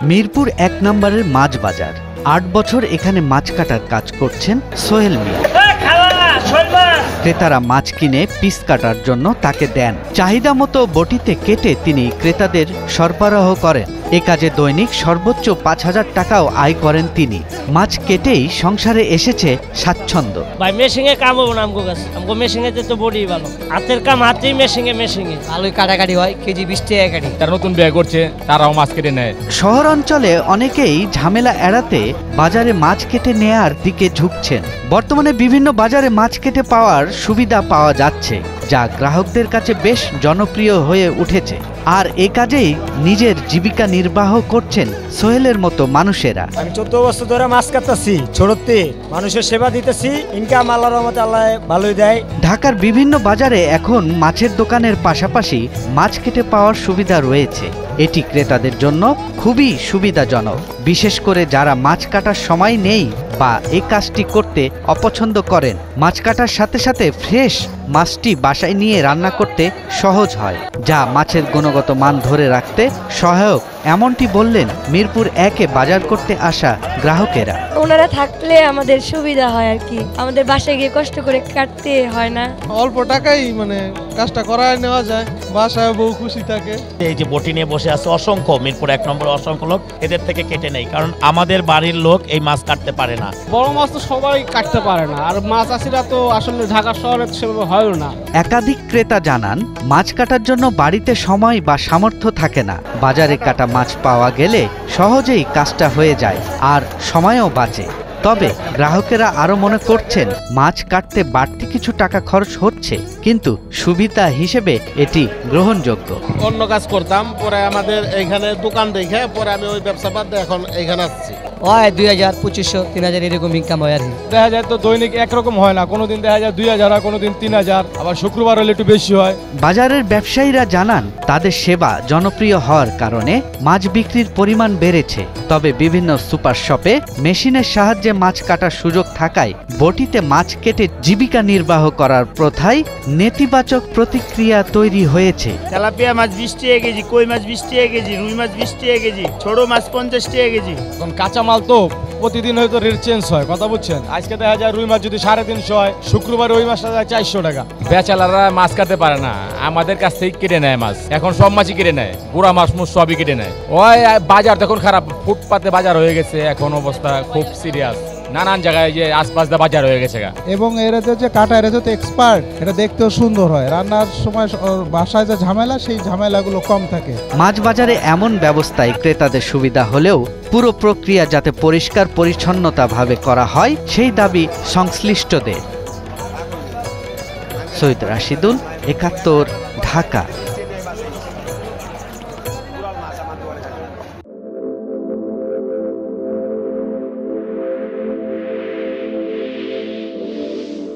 মিরপুর ১ নম্বরের মাছ বাজার। ৮ বছর এখানে মাছ কাটার কাজ করছেন সোহেল মিয়া। ক্রেতারা মাছ কিনে পিস কাটার জন্য তাকে দেন। চাহিদা মতো বটিতে কেটে তিনি ক্রেতাদের সরবরাহ করেন। এ কাজে দৈনিক সর্বোচ্চ ৫,০০০ টাকাও আয় করেন তিনি। মাছ কেটেই সংসারে এসেছে স্বাচ্ছন্দ্য। ভাই মেশিনে কাম হবো না আমগো কাছে, আমগো মেশিনে তো বড়ি ভালো, হাতের কাম হাতেই, মেশিনে ভালোই কাটাকাটি হয়। কেজি ২০ টাকা কাটি। তারা নতুন বিয়ে করছে, তারাও মাছ কেটে নেয়। শহর অঞ্চলে অনেকেই ঝামেলা এড়াতে বাজারে মাছ কেটে নেয়ার দিকে ঝুঁকছেন। বর্তমানে বিভিন্ন বাজারে মাছ কেটে পাওয়ার সুবিধা পাওয়া যাচ্ছে, যা গ্রাহকদের কাছে বেশ জনপ্রিয় হয়ে উঠেছে। আর এ কাজেই নিজের জীবিকা নির্বাহ করছেন সোহেলের মতো মানুষেরা। আমি ১৪ বছর ধরে মাছ কাটতেছি, ছোটতে মানুষের সেবা দিতেছি, ইনকাম আল্লাহর রহমতে আল্লাহ ভালোই দেয়। ঢাকার বিভিন্ন বাজারে এখন মাছের দোকানের পাশাপাশি মাছ কেটে পাওয়ার সুবিধা রয়েছে। এটি ক্রেতাদের জন্য খুবই সুবিধাজনক, বিশেষ করে যারা মাছ কাটার সময় নেই বা এই কাজটি করতে অপছন্দ করেন। মাছ কাটার সাথে সাথে ফ্রেশ মাছটি বাসায় নিয়ে রান্না করতে সহজ হয়, যা মাছের গুণগত মান ধরে রাখতে সহায়ক, এমনটি বললেন মিরপুর ১-এ বাজার করতে আসা গ্রাহকেরা। ওনারা থাকলে আমাদের সুবিধা হয় আর কি, আমাদের বাসায় গিয়ে কষ্ট করে কাটতে হয় না। অল্প টাকাই কাজটা করায় নেওয়া যায়, বাসায় বউ খুশি থাকে। এই যে বটি নিয়ে বসে আছে অসংখ্য, মিরপুর ১ নম্বরে অসংখ্য লোক এদের থেকে কেটে নেই, কারণ আমাদের বাড়ির লোক এই মাছ কাটতে পারে না। বড় মাছ তো সবাই কাটতে পারে না, আর মাছ চাষিরা তো আসলে ঢাকা শহরে সেভাবে হয়ও না। একাধিক ক্রেতা জানান, মাছ কাটার জন্য বাড়িতে সময় বা সামর্থ্য থাকে না। বাজারে কাটা মাছ পাওয়া গেলে সহজেই কাজটা হয়ে যায় আর সময়ও বাঁচে। তবে গ্রাহকেরা আরো মনে করছেন, মাছ কাটতে বাড়তি কিছু টাকা খরচ হচ্ছে, কিন্তু সুবিধা হিসেবে এটি গ্রহণযোগ্য। অন্য কাজ করতাম, পরে আমাদের এইখানে দোকান দেখে পরে আমি ওই ব্যবসা বাদ দিয়ে এখন এইখানে আসছি। হয় ২০০০, ২৫০০, ৩০০০ এরকম ইনকাম হয় আর কি। দেখা যায় তো দৈনিক একরকম হয় না, কোনোদিন দেখা যায় ২০০০ হয়, কোনোদিন ৩০০০, আবার শুক্রবার হলে একটু বেশি হয়। বাজারের ব্যবসায়ীরা জানান, তাদের সেবা জনপ্রিয় হওয়ার কারণে মাছ বিক্রির পরিমাণ বেড়েছে। তবে বিভিন্ন সুপার শপে মেশিনের সাহায্যে মাছ কাটার সুযোগ থাকায় বটিতে মাছ কেটে জীবিকা নির্বাহ করার প্রথায় নেতিবাচক প্রতিক্রিয়া তৈরি হয়েছে। তেলাপিয়া মাছ ২০ টাকা কেজি, কই মাছ ২০ টাকা কেজি, রুই মাছ ২০ টাকা কেজি, ছোট মাছ ৫০ টাকা কেজি। এখন কাঁচা মাল তো প্রতিদিন হয়তো রেট চেঞ্জ হয়, কথা বুঝছেন। আজকে দেখা যায় রুই মাছ যদি ৩৫০ হয়, শুক্রবার ওই মাছটা যায় ৪০০ টাকা। বেচালারা মাছ কাটতে পারে না, আমাদের কাছ থেকে কেটে নেয় মাছ। এখন সব মাছই কেটে নেয়, গুড়া মাছ মুছ সবই কেটে নেয়। ওই বাজার তখন খারাপ, ফুটপাতে বাজার হয়ে গেছে, এখন অবস্থা খুব সিরিয়াস। নানান জায়গায় যে আশপাশ দা বাজার হয়ে গেছে। এবং এরা যে কাটা, এরা তো এক্সপার্ট, এটা দেখতেও সুন্দর হয়। রান্নার সময় বাসায় যে ঝামেলা, সেই ঝামেলাগুলো কম থাকে। মাছ বাজারে এমন ব্যবস্থায় ক্রেতাদের সুবিধা হলেও পুরো প্রক্রিয়া যাতে পরিষ্কার পরিচ্ছন্নতাভাবে করা হয় সেই দাবি সংশ্লিষ্টদের। সৈয়দ রাশিদুল, ৭১, ঢাকা।